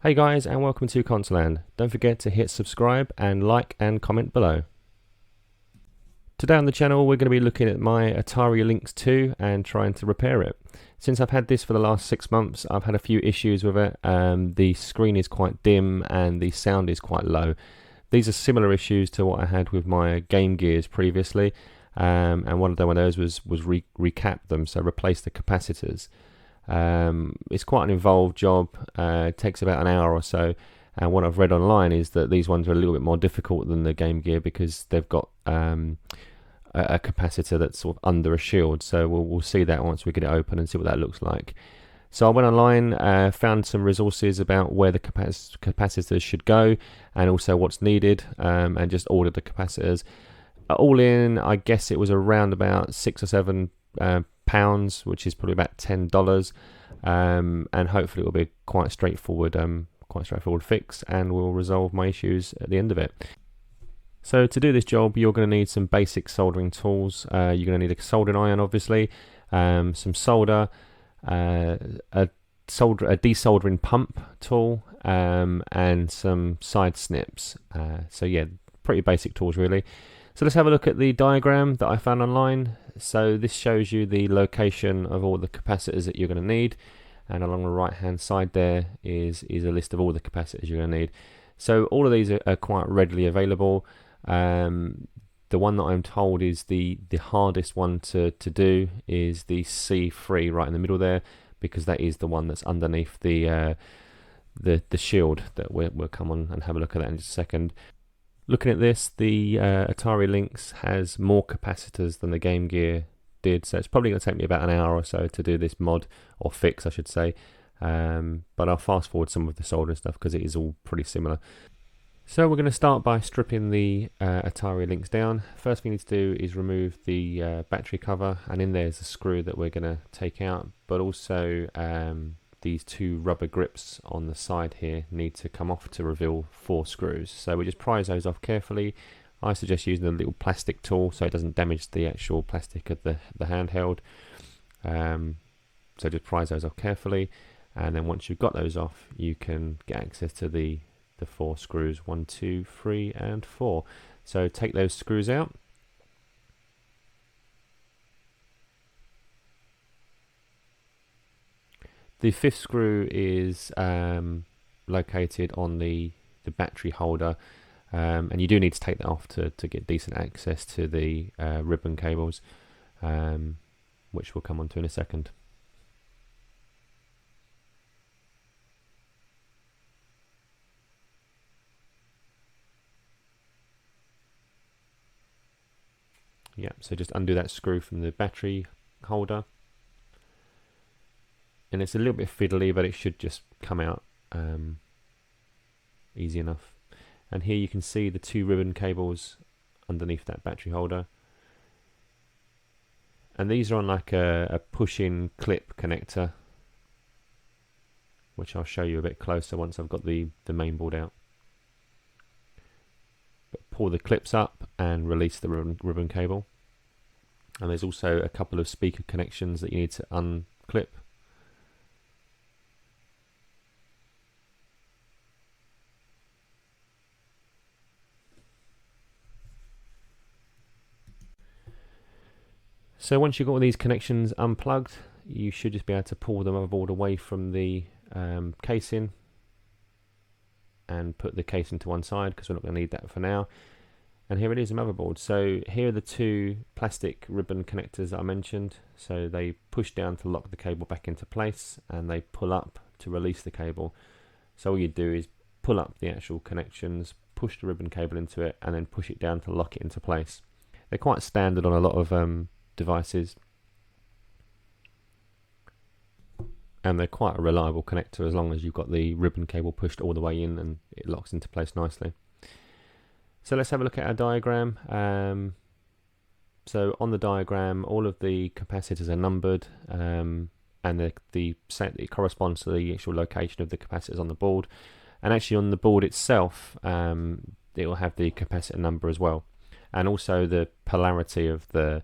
Hey guys, and welcome to Consoland. Don't forget to hit subscribe and like and comment below. Today on the channel we're going to be looking at my Atari Lynx 2 and trying to repair it. Since I've had this for the last 6 months, I've had a few issues with it. The screen is quite dim and the sound is quite low. These are similar issues to what I had with my Game Gears previously, and one of those was recap them, so replace the capacitors. It's quite an involved job. It takes about an hour or so, and what I've read online is that these ones are a little bit more difficult than the Game Gear because they've got a capacitor that's sort of under a shield. So we'll see that once we get it open and see what that looks like. So I went online, found some resources about where the capacitors should go and also what's needed, and just ordered the capacitors. All in, I guess it was around about £6 or £7, which is probably about $10, and hopefully it will be quite straightforward fix, and will resolve my issues at the end of it. So to do this job, you're going to need some basic soldering tools. You're going to need a soldering iron, obviously, some solder, a desoldering pump tool, and some side snips. So yeah, pretty basic tools really. So let's have a look at the diagram that I found online. So this shows you the location of all the capacitors that you're going to need, and along the right hand side there is a list of all the capacitors you're going to need. So all of these are quite readily available. The one that I'm told is the hardest one to do is the C3 right in the middle there, because that is the one that's underneath the shield that we'll come on and have a look at that in just a second. Looking at this, the Atari Lynx has more capacitors than the Game Gear did, so it's probably going to take me about an hour or so to do this mod, or fix I should say, but I'll fast forward some of the soldering stuff because it is all pretty similar. So we're going to start by stripping the Atari Lynx down. First thing we need to do is remove the battery cover, and in there is a screw that we're going to take out, but also these two rubber grips on the side here need to come off to reveal 4 screws. So we just prise those off carefully. I suggest using a little plastic tool so it doesn't damage the actual plastic of the handheld. So just prise those off carefully, and then once you've got those off, you can get access to the 4 screws, 1, 2, 3 and 4. So take those screws out. The 5th screw is located on the battery holder, and you do need to take that off to get decent access to the ribbon cables, which we'll come on to in a second. Yeah, so just undo that screw from the battery holder. And it's a little bit fiddly, but it should just come out easy enough. And here you can see the 2 ribbon cables underneath that battery holder, and these are on like a push-in clip connector, which I'll show you a bit closer once I've got the main board out. But pull the clips up and release the ribbon cable, and there's also a couple of speaker connections that you need to unclip. So once you've got all these connections unplugged, you should just be able to pull the motherboard away from the casing and put the casing to one side, because we're not going to need that for now. And here it is, the motherboard. So here are the 2 plastic ribbon connectors that I mentioned. So they push down to lock the cable back into place, and they pull up to release the cable. So all you do is pull up the actual connections, push the ribbon cable into it, and then push it down to lock it into place. They're quite standard on a lot of devices, and they're quite a reliable connector as long as you've got the ribbon cable pushed all the way in and it locks into place nicely. So let's have a look at our diagram. So on the diagram, all of the capacitors are numbered, and it corresponds to the actual location of the capacitors on the board. And actually on the board itself, it will have the capacitor number as well, and also the polarity of the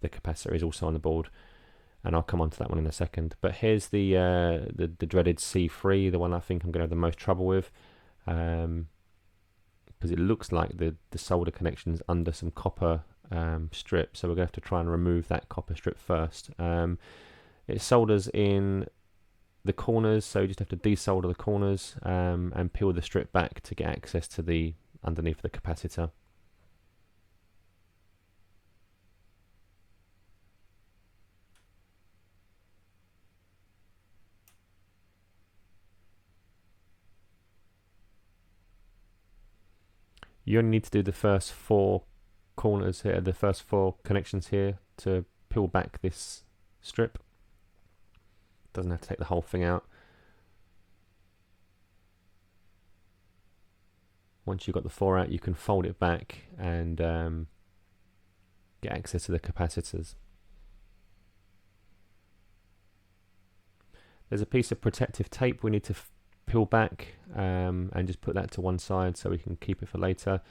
capacitor is also on the board. and I'll come on to that one in a second. But here's the dreaded C3, the one I think I'm going to have the most trouble with, because it looks like the solder connection's under some copper strip, so we're going to have to try and remove that copper strip first. It solders in the corners, so you just have to desolder the corners and peel the strip back to get access to the underneath the capacitor. You only need to do the first 4 corners here, the first 4 connections here, to peel back this strip. Doesn't have to take the whole thing out. Once you've got the 4 out, you can fold it back and get access to the capacitors. There's a piece of protective tape we need to peel back and just put that to one side so we can keep it for later.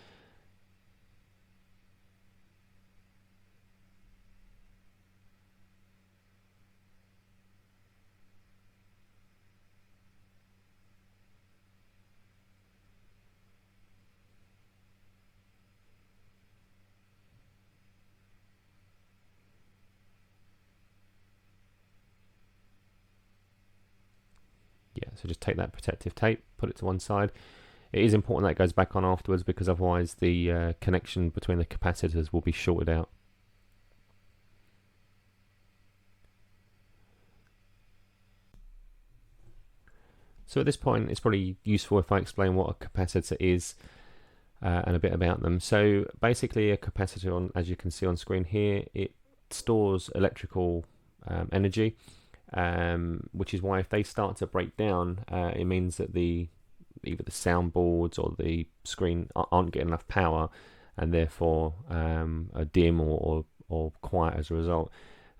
Yeah, so just take that protective tape, put it to one side. It is important that goes back on afterwards, because otherwise the connection between the capacitors will be shorted out. So at this point, it's probably useful if I explain what a capacitor is and a bit about them. So basically, a capacitor, as you can see on screen here, it stores electrical energy. Which is why if they start to break down, it means that either the soundboards or the screen aren't getting enough power, and therefore are dim or quiet as a result.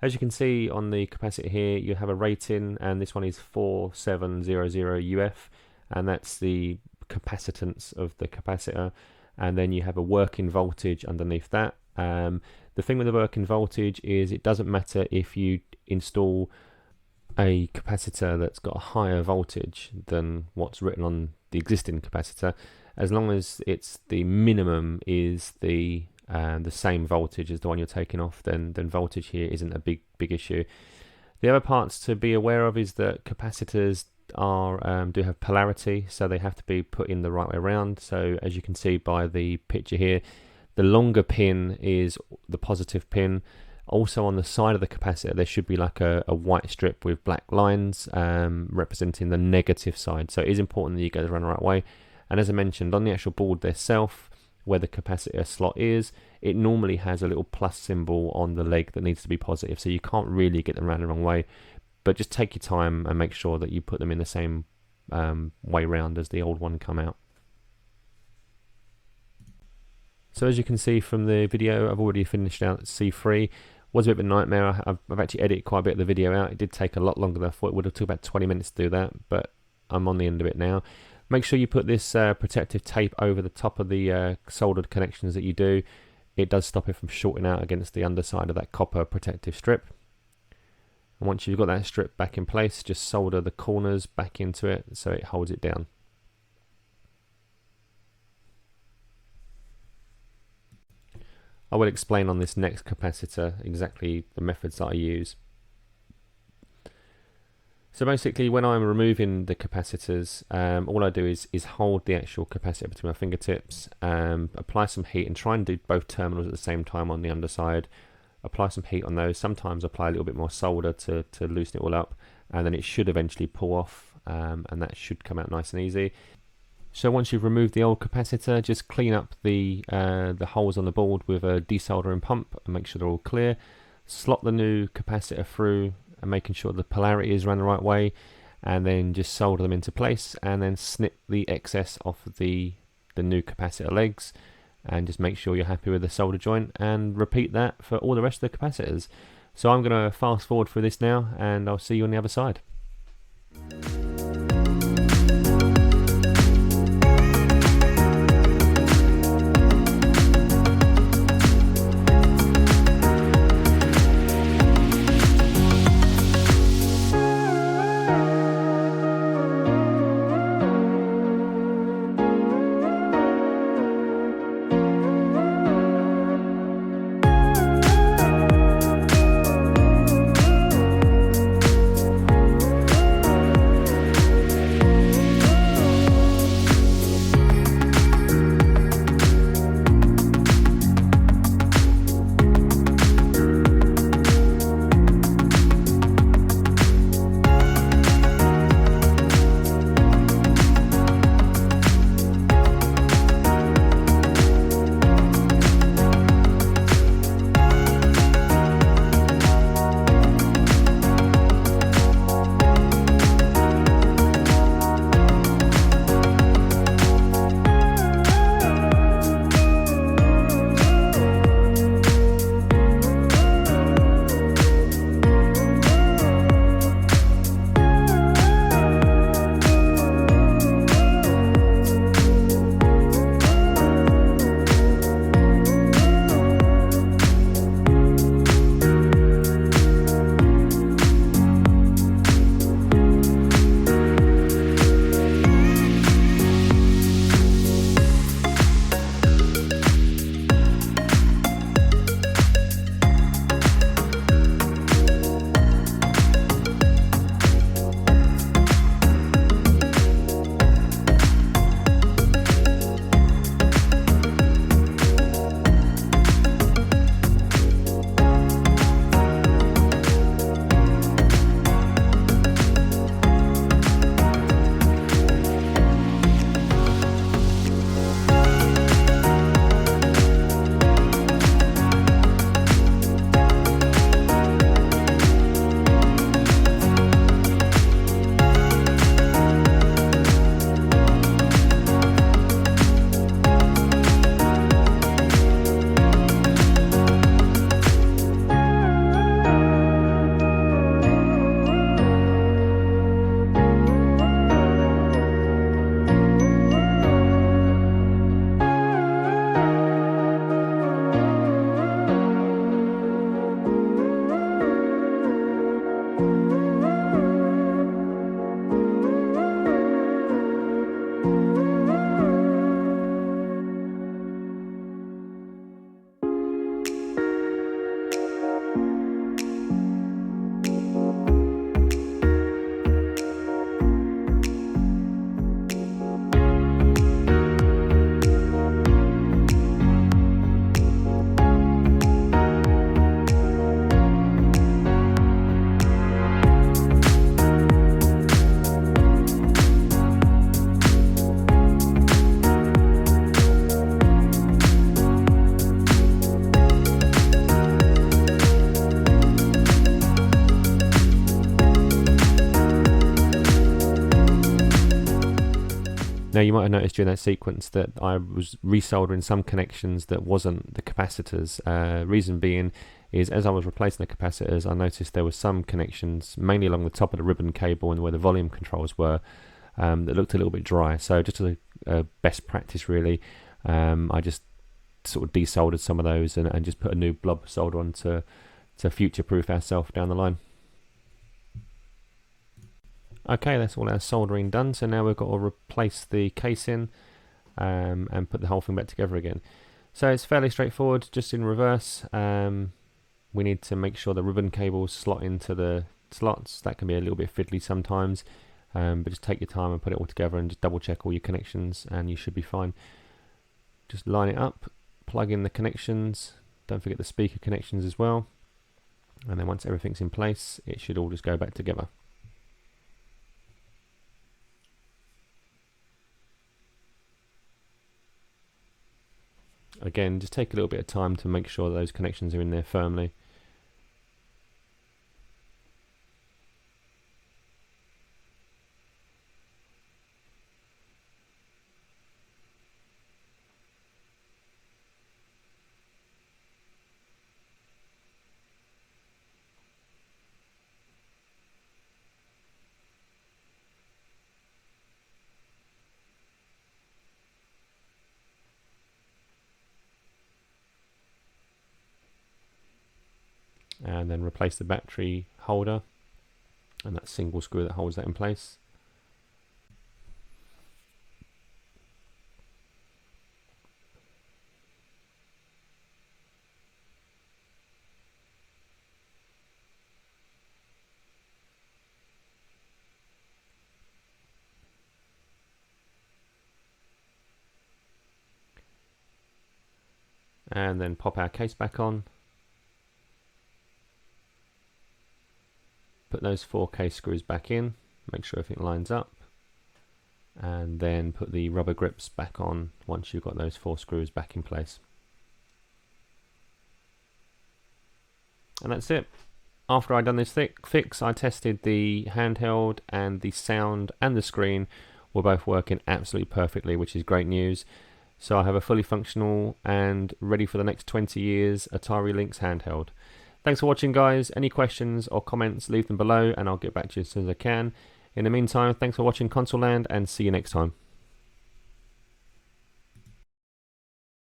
As you can see on the capacitor here, you have a rating, and this one is 4700 UF, and that's the capacitance of the capacitor. And then you have a working voltage underneath that. The thing with the working voltage is it doesn't matter if you install a capacitor that's got a higher voltage than what's written on the existing capacitor, as long as it's the minimum is the same voltage as the one you're taking off, then voltage here isn't a big issue. The other parts to be aware of is that capacitors do have polarity, so they have to be put in the right way around. So as you can see by the picture here, the longer pin is the positive pin. Also on the side of the capacitor there should be like a white strip with black lines representing the negative side. So it is important that you get it around the right way. And as I mentioned, on the actual board itself, where the capacitor slot is, it normally has a little plus symbol on the leg that needs to be positive, so you can't really get them around the wrong way. But just take your time and make sure that you put them in the same way round as the old one come out. So as you can see from the video, I've already finished out C3. Was a bit of a nightmare. I've actually edited quite a bit of the video out. It did take a lot longer than I thought it would have. Took about 20 minutes to do that, but I'm on the end of it now. Make sure you put this protective tape over the top of the soldered connections that you do. It does stop it from shorting out against the underside of that copper protective strip. And once you've got that strip back in place, just solder the corners back into it so it holds it down. I will explain on this next capacitor exactly the methods that I use. So basically, when I'm removing the capacitors, all I do is hold the actual capacitor between my fingertips, apply some heat and try and do both terminals at the same time on the underside. Apply some heat on those. Sometimes apply a little bit more solder to loosen it all up, and then it should eventually pull off, and that should come out nice and easy. So once you've removed the old capacitor, just clean up the holes on the board with a desoldering pump and make sure they're all clear. Slot the new capacitor through and making sure the polarity is run the right way, and then just solder them into place, and then snip the excess off of the new capacitor legs, and just make sure you're happy with the solder joint, and repeat that for all the rest of the capacitors. So I'm going to fast forward through this now, and I'll see you on the other side. Now you might have noticed during that sequence that I was resoldering some connections that wasn't the capacitors. Reason being is as I was replacing the capacitors, I noticed there were some connections, mainly along the top of the ribbon cable and where the volume controls were, that looked a little bit dry. So just as a best practice really, I just sort of desoldered some of those and just put a new blob solder on to future-proof ourselves down the line. Okay, that's all our soldering done, so now we've got to replace the casing and put the whole thing back together again. So it's fairly straightforward, just in reverse. We need to make sure the ribbon cables slot into the slots. That can be a little bit fiddly sometimes, but just take your time and put it all together and just double check all your connections and you should be fine. Just line it up, plug in the connections, don't forget the speaker connections as well, and then once everything's in place it should all just go back together. Again, just take a little bit of time to make sure those connections are in there firmly. And then replace the battery holder and that single screw that holds that in place. And then pop our case back on. Put those 4 case screws back in, make sure everything lines up, and then put the rubber grips back on once you've got those 4 screws back in place. And that's it. After I'd done this fix, I tested the handheld and the sound and the screen were both working absolutely perfectly, which is great news. So I have a fully functional and ready for the next 20 years Atari Lynx handheld. Thanks for watching, guys. Any questions or comments, leave them below and I'll get back to you as soon as I can. In the meantime, thanks for watching Console Land and see you next time.